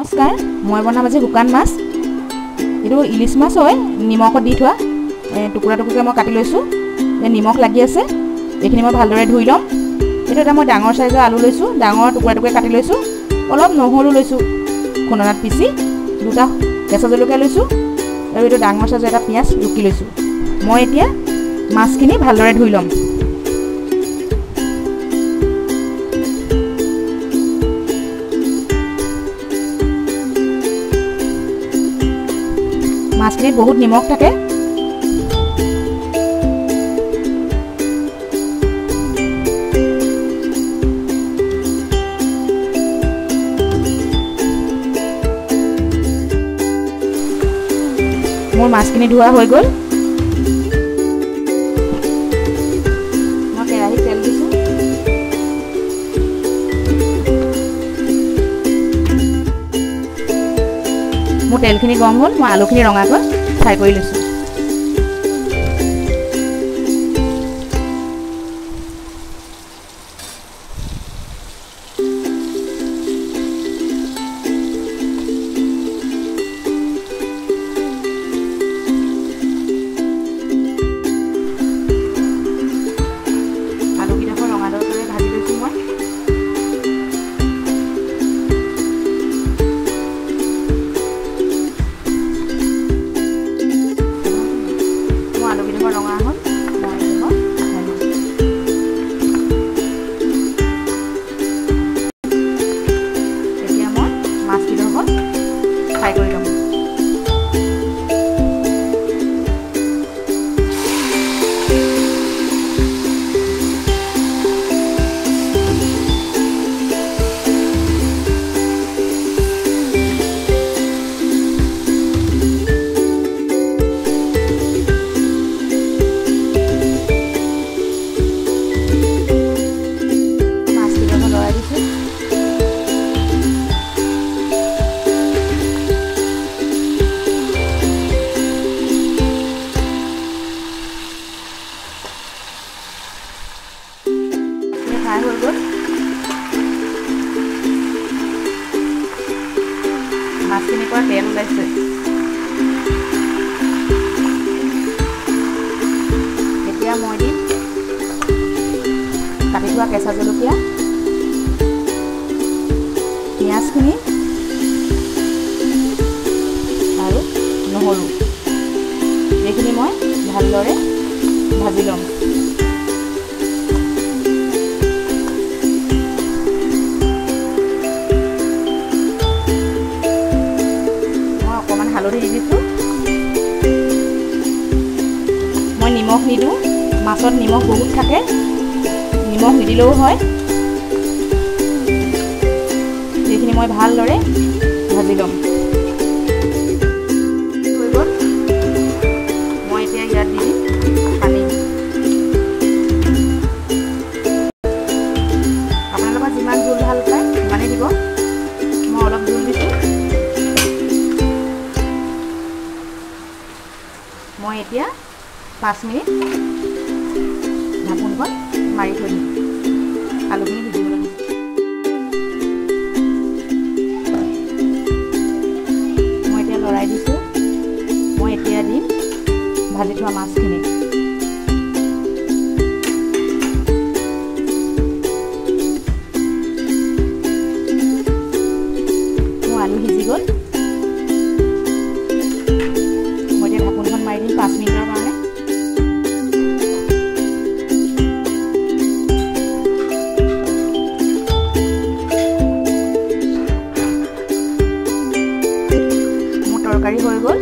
নমস্কাৰ, মই বনাম আজি শুকান মাছ। এইটো ইলিছ মাছ হয়, নিমখত দি থোৱা। টুকুৰা টুকুৰকৈ মই কাটি লৈছোঁ। নিমখ লাগি আছে, এইখিনি মই ভালদৰে ধুই ল'ম। এইটো এটা মই ডাঙৰ চাইজৰ আলু লৈছোঁ, ডাঙৰ টুকুৰা টুকুৰকৈ কাটি লৈছোঁ। অলপ নহৰু লৈছোঁ, খুন্দনাত পিচি। দুটা কেঁচা জলকীয়া লৈছোঁ আৰু এইটো ডাঙৰ চাইজৰ এটা পিঁয়াজ ৰুকি লৈছোঁ। মই এতিয়া মাছখিনি ভালদৰে ধুই ল'ম। মাছখিনিত বহুত নিমখ থাকে। মোৰ মাছখিনি ধোৱা হৈ গ'ল। মই কেৰাহীত তেল দিছোঁ। মোৰ তেলখিনি গৰম হ'ল, মই আলুখিনি ৰঙাকৈ ফ্ৰাই কৰি লৈছোঁ। আলুকেইডোখৰ ৰঙাদৰ কৰি ভাজি লৈছোঁ মই। আলুকেইডোখৰ ৰঙা হ'ল, এতিয়া মই মাছকেইডোখৰ ফ্ৰাই কৰি ল'ম। ফ্ৰাই হৈ গ'ল। মাছখিনিৰ পৰা তেল ওলাইছে। এতিয়া মই দিম কাটি থোৱা কেঁচা জলকীয়া, পিঁয়াজখিনি আৰু নহৰু। এইখিনি মই ভালদৰে ভাজি ল'ম। হালধি দি দিছোঁ। মই নিমখ নিদিওঁ, মাছত নিমখ বহুত থাকে, নিমখ নিদিলেও হয়। সেইখিনি মই ভালদৰে ভাজি ল'ম। হৈ গ'ল। মই এতিয়া ইয়াত দি দিম পানী। আপোনালোকে যিমান জোল ভাল পায় সিমানেই দিব। মই অলপ জোল দিছোঁ। মই এতিয়া 5 মিনিট ঢাকোনখন মাৰি থৈ দিম। আলুখিনি সিজিবলৈ দিম। মই এতিয়া লৰাই দিছোঁ। মই এতিয়া দিম ভাজি থোৱা মাছখিনি। মোৰ আলু সিজি গ'ল। মই এতিয়া ঢাকোনখন মাৰি দিম 5 মিনিটৰ কাৰণে। মোৰ তৰকাৰী হৈ গ'ল।